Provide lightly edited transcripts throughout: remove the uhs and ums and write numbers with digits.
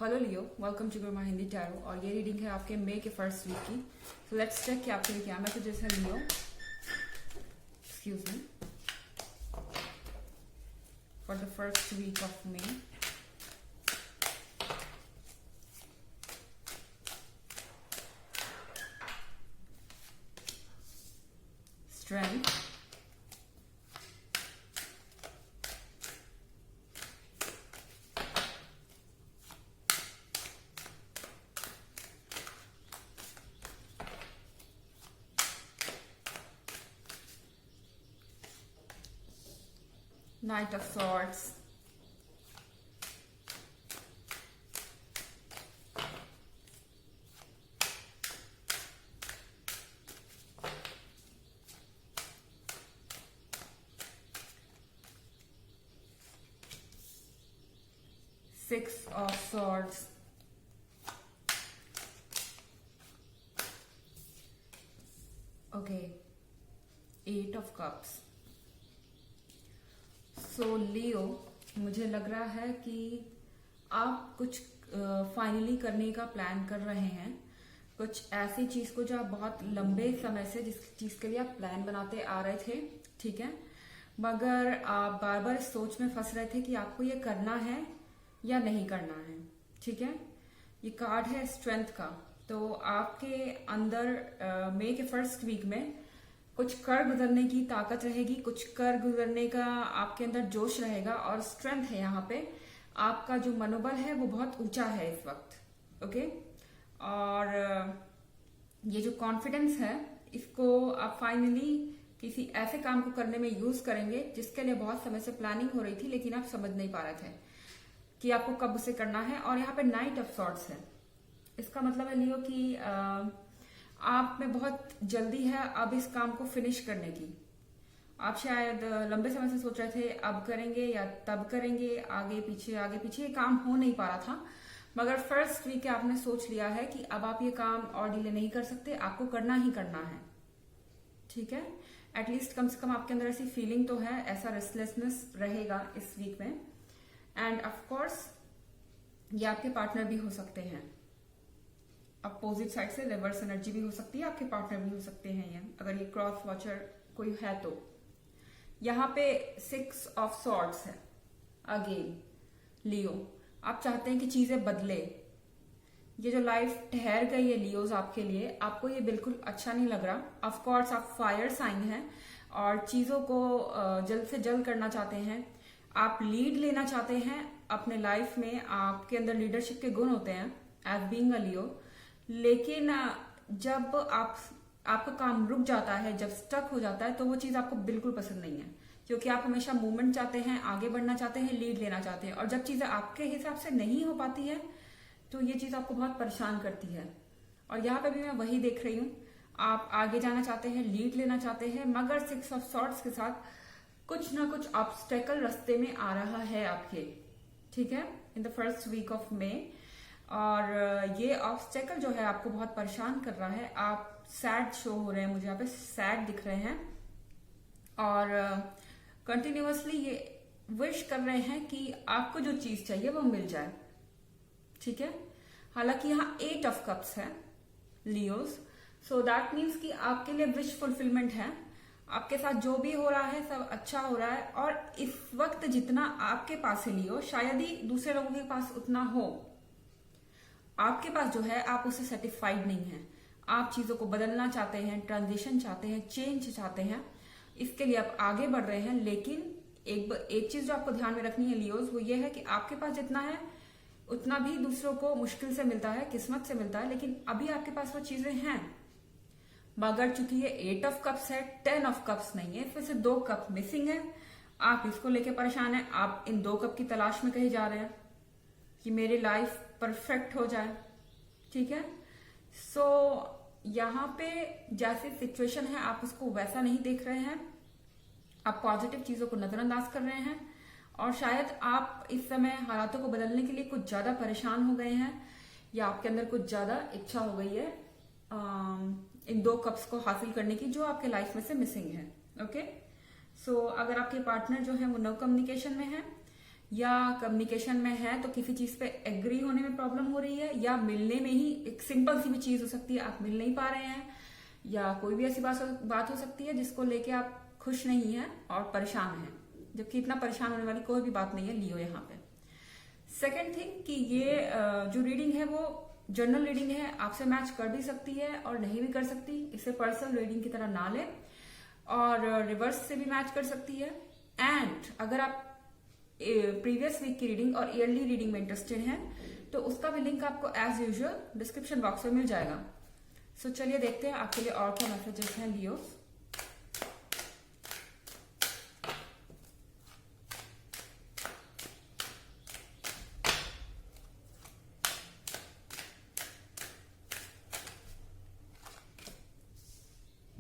Hello Leo, welcome to गुरमा Hindi tarot. और ये रीडिंग है आपके मई के फर्स्ट वीक की। सो लेट्स चेक कि आपके लिए क्या मैसेजेस है Leo. Excuse me, for the first week of May. Strength, Knight of Swords, Six of Swords, okay, Eight of Cups। सो लियो, मुझे लग रहा है कि आप कुछ फाइनली करने का प्लान कर रहे हैं, कुछ ऐसी चीज को जो आप बहुत लंबे समय से जिस चीज के लिए आप प्लान बनाते आ रहे थे, ठीक है, मगर आप बार बार इस सोच में फंस रहे थे कि आपको ये करना है या नहीं करना है, ठीक है। ये कार्ड है स्ट्रेंथ का। तो आपके अंदर मई के फर्स्ट वीक में कुछ कर गुजरने की ताकत रहेगी, कुछ कर गुजरने का आपके अंदर जोश रहेगा और स्ट्रेंथ है। यहाँ पे आपका जो मनोबल है वो बहुत ऊंचा है इस वक्त, ओके। और ये जो कॉन्फिडेंस है इसको आप फाइनली किसी ऐसे काम को करने में यूज करेंगे जिसके लिए बहुत समय से प्लानिंग हो रही थी, लेकिन आप समझ नहीं पा रहे थे कि आपको कब उसे करना है। और यहाँ पे नाइट ऑफ सॉर्ड्स है। इसका मतलब है लियो कि आप में बहुत जल्दी है अब इस काम को फिनिश करने की। आप शायद लंबे समय से सोच रहे थे अब करेंगे या तब करेंगे, आगे पीछे ये काम हो नहीं पा रहा था, मगर फर्स्ट वीक आपने सोच लिया है कि अब आप ये काम और डिले नहीं कर सकते, आपको करना ही करना है, ठीक है। एटलीस्ट कम से कम आपके अंदर ऐसी फीलिंग तो है, ऐसा रेस्टलेसनेस रहेगा इस वीक में। एंड ऑफ कोर्स ये आपके पार्टनर भी हो सकते हैं, अपोजिट साइड से रिवर्स एनर्जी भी हो सकती है, आपके पार्टनर भी हो सकते हैं ये, अगर ये क्रॉस वॉचर कोई है तो। यहाँ पे सिक्स ऑफ सॉर्ड्स है। अगेन लियो, आप चाहते हैं कि चीजें बदले। ये जो लाइफ ठहर गई है लियोज आपके लिए, आपको ये बिल्कुल अच्छा नहीं लग रहा। ऑफ कोर्स आप फायर साइन हैं और चीजों को जल्द से जल्द करना चाहते हैं। आप लीड लेना चाहते हैं अपने लाइफ में, आपके अंदर लीडरशिप के गुण होते हैं एज बीइंग अ लियो। लेकिन जब आपका काम रुक जाता है, जब स्टक हो जाता है, तो वो चीज आपको बिल्कुल पसंद नहीं है, क्योंकि आप हमेशा मूवमेंट चाहते हैं, आगे बढ़ना चाहते हैं, लीड लेना चाहते हैं। और जब चीजें आपके हिसाब से नहीं हो पाती है तो ये चीज आपको बहुत परेशान करती है। और यहाँ पे भी मैं वही देख रही हूँ, आप आगे जाना चाहते हैं, लीड लेना चाहते हैं, मगर सिक्स ऑफ सॉर्ड्स के साथ कुछ ना कुछ ऑब्स्टेकल रास्ते में आ रहा है आपके, ठीक है, in the first week of May. और ये ऑब्स्टेकल जो है आपको बहुत परेशान कर रहा है। आप सैड शो हो रहे हैं, मुझे यहाँ पे सैड दिख रहे हैं और कंटिन्यूअसली ये विश कर रहे हैं कि आपको जो चीज चाहिए वो मिल जाए, ठीक है। हालांकि यहाँ एट ऑफ कप्स है लियोज, सो दैट मीन्स कि आपके लिए विश फुलफिलमेंट है। आपके साथ जो भी हो रहा है सब अच्छा हो रहा है। और इस वक्त जितना आपके पास है लियो, शायद ही दूसरे लोगों के पास उतना हो। आपके पास जो है आप उससे सेटिस्फाइड नहीं हैं, आप चीजों को बदलना चाहते हैं, ट्रांजिशन चाहते हैं, चेंज चाहते हैं, इसके लिए आप आगे बढ़ रहे हैं। लेकिन एक चीज जो आपको ध्यान में रखनी है लियोज, वो ये है कि आपके पास जितना है उतना भी दूसरों को मुश्किल से मिलता है, किस्मत से मिलता है, लेकिन अभी आपके पास वो चीजें हैं। मगर चूंकि ये एट ऑफ कप्स है, 10 ऑफ कप्स नहीं है, फिर से 2 कप मिसिंग है। आप इसको लेके परेशान हैं, आप इन 2 कप की तलाश में कहीं जा रहे हैं कि मेरी लाइफ परफेक्ट हो जाए, ठीक है। सो यहाँ पे जैसी सिचुएशन है आप उसको वैसा नहीं देख रहे हैं, आप पॉजिटिव चीजों को नजरअंदाज कर रहे हैं। और शायद आप इस समय हालातों को बदलने के लिए कुछ ज्यादा परेशान हो गए हैं, या आपके अंदर कुछ ज्यादा इच्छा हो गई है इन 2 कप्स को हासिल करने की, जो आपके लाइफ में से मिसिंग है, ओके। सो अगर आपके पार्टनर जो है वो नो कम्युनिकेशन में है, या कम्युनिकेशन में है तो किसी चीज पे एग्री होने में प्रॉब्लम हो रही है, या मिलने में ही एक सिंपल सी भी चीज हो सकती है आप मिल नहीं पा रहे हैं, या कोई भी ऐसी बात हो सकती है जिसको लेके आप खुश नहीं है और परेशान है, जबकि इतना परेशान होने वाली कोई भी बात नहीं है लियो यहाँ पे। सेकेंड थिंग कि ये जो रीडिंग है वो जनरल रीडिंग है, आपसे मैच कर भी सकती है और नहीं भी कर सकती, इसे पर्सनल रीडिंग की तरह ना लें, और रिवर्स से भी मैच कर सकती है। एंड अगर आप प्रीवियस वीक की रीडिंग और ईयरली रीडिंग में इंटरेस्टेड हैं तो उसका भी लिंक आपको एज यूजुअल डिस्क्रिप्शन बॉक्स में मिल जाएगा। सो चलिए देखते हैं आपके लिए और क्या मैसेजेस हैं Leo.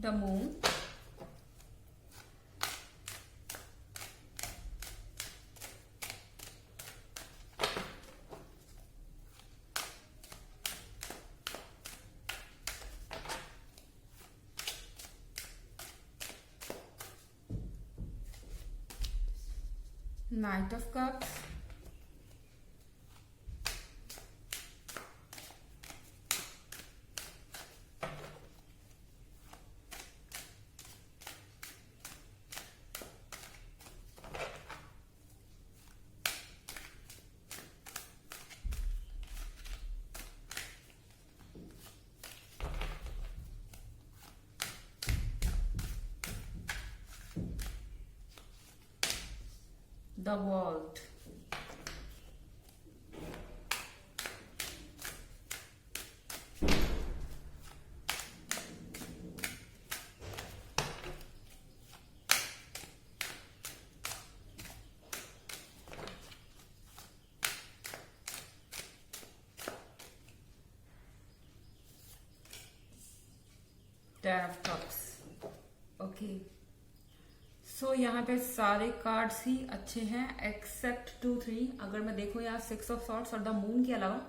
The moon, Knight of Cups, the World, Ten of Cups। Okay, so यहाँ पे सारे कार्ड्स ही अच्छे हैं एक्सेप्ट 2, 3। अगर मैं देखूं यहाँ 6 ऑफ सॉर्ड्स और द मून के अलावा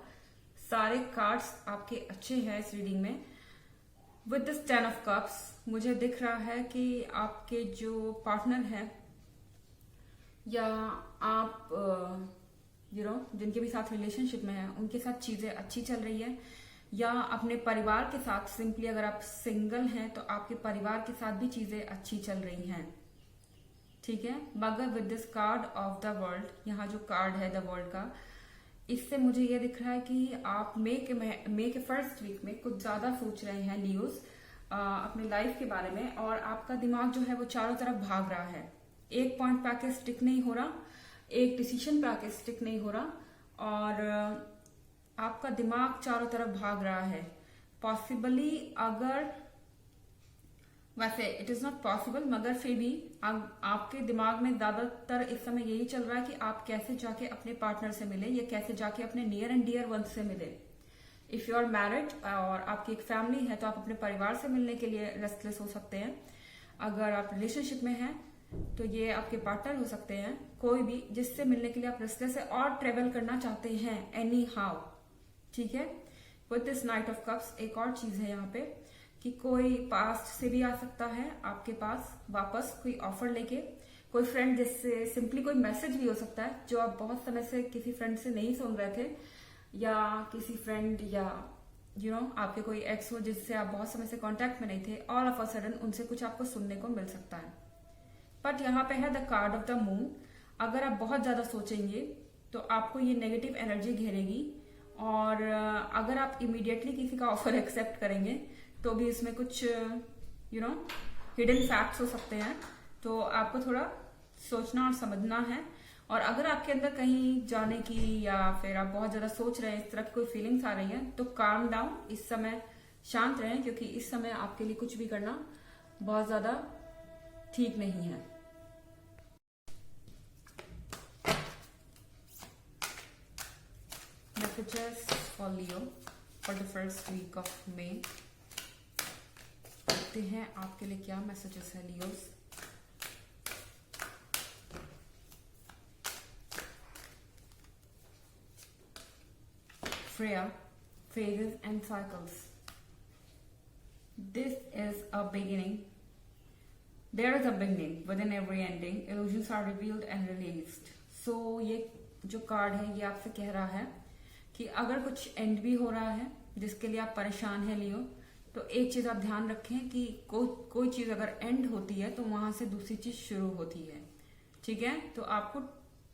सारे कार्ड्स आपके अच्छे हैं इस रीडिंग में। विद दिस 10 ऑफ कप्स मुझे दिख रहा है कि आपके जो पार्टनर हैं या आप जिनके भी साथ रिलेशनशिप में हैं उनके साथ चीजें अच्छी चल रही है, या अपने परिवार के साथ सिंपली अगर आप सिंगल हैं तो आपके परिवार के साथ भी चीजें अच्छी चल रही हैं, ठीक है। मगर with this card of the world, यहाँ जो कार्ड है द वर्ल्ड का, इससे मुझे ये दिख रहा है कि आप मे के फर्स्ट वीक में कुछ ज्यादा सोच रहे हैं लियोस अपने लाइफ के बारे में, और आपका दिमाग जो है वो चारों तरफ भाग रहा है, एक पॉइंट पे आके स्टिक नहीं हो रहा, एक डिसीजन पे आके स्टिक नहीं हो रहा, और आपका दिमाग चारों तरफ भाग रहा है। पॉसिबली अगर, वैसे इट इज नॉट पॉसिबल, मगर फिर भी आपके दिमाग में ज्यादातर इस समय यही चल रहा है कि आप कैसे जाके अपने पार्टनर से मिले या कैसे जाके अपने नियर एंड डियर वन से मिले। इफ यू आर मैरिड और आपकी एक फैमिली है तो आप अपने परिवार से मिलने के लिए रेस्टलेस हो सकते हैं। अगर आप रिलेशनशिप में हैं तो ये आपके पार्टनर हो सकते हैं, कोई भी जिससे मिलने के लिए आप रेस्टलेस है और ट्रेवल करना चाहते हैं एनी हाउ, ठीक है। With this night of cups एक और चीज है यहाँ पे कि कोई पास्ट से भी आ सकता है आपके पास वापस कोई ऑफर लेके, कोई फ्रेंड जिससे सिंपली कोई मैसेज भी हो सकता है जो आप बहुत समय से किसी फ्रेंड से नहीं सुन रहे थे, या किसी फ्रेंड या आपके कोई एक्स हो जिससे आप बहुत समय से कांटेक्ट में नहीं थे, ऑल ऑफ अ सडन उनसे कुछ आपको सुनने को मिल सकता है। बट यहाँ पे है the card of the moon. अगर आप बहुत ज्यादा सोचेंगे तो आपको ये नेगेटिव एनर्जी घेरेगी, और अगर आप इमीडिएटली किसी का ऑफर एक्सेप्ट करेंगे तो भी इसमें कुछ हिडन फैक्ट्स हो सकते हैं, तो आपको थोड़ा सोचना और समझना है। और अगर आपके अंदर कहीं जाने की या फिर आप बहुत ज्यादा सोच रहे हैं, इस तरह की कोई फीलिंग्स आ रही हैं, तो काम डाउन, इस समय शांत रहें, क्योंकि इस समय आपके लिए कुछ भी करना बहुत ज्यादा ठीक नहीं है। Messages for Leo for the first week of May। देखते हैं आपके लिए क्या मैसेजेस है Leos. Freya, phases and cycles। This is a beginning। There is a beginning within every ending। Illusions are revealed and released। सो ये जो card है ये आपसे कह रहा है कि अगर कुछ एंड भी हो रहा है जिसके लिए आप परेशान है लियो, तो एक चीज आप ध्यान रखें कि कोई चीज अगर एंड होती है तो वहां से दूसरी चीज शुरू होती है। ठीक है, तो आपको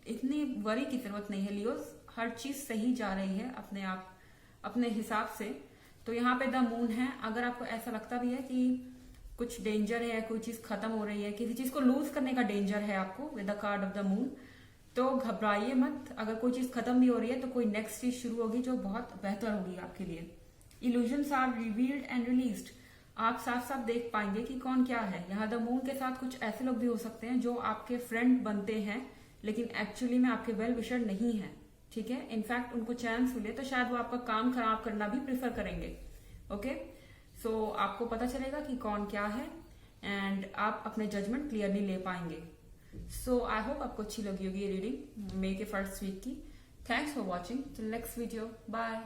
इतनी वरी की जरूरत नहीं है लियो, हर चीज सही जा रही है अपने हिसाब से। तो यहाँ पे द मून है, अगर आपको ऐसा लगता भी है कि कुछ डेंजर है, कोई चीज खत्म हो रही है, किसी चीज को लूज करने का डेंजर है आपको with the card of the moon, तो घबराइए मत। अगर कोई चीज खत्म भी हो रही है तो कोई नेक्स्ट चीज शुरू होगी जो बहुत बेहतर होगी आपके लिए। Illusions are revealed and released, आप साफ साफ देख पाएंगे कि कौन क्या है। यहाँ द मून के साथ कुछ ऐसे लोग भी हो सकते हैं जो आपके फ्रेंड बनते हैं लेकिन एक्चुअली में आपके वेल विशर नहीं है। ठीक है, इनफैक्ट उनको चांस मिले तो शायद वो आपका काम खराब करना भी प्रेफर करेंगे। ओके, सो आपको पता चलेगा कि कौन क्या है एंड आप अपने जजमेंट क्लियरली ले पाएंगे। सो आई होप आपको अच्छी लगी होगी ये रीडिंग मे के फर्स्ट वीक की। Thanks for watching, till next video, bye.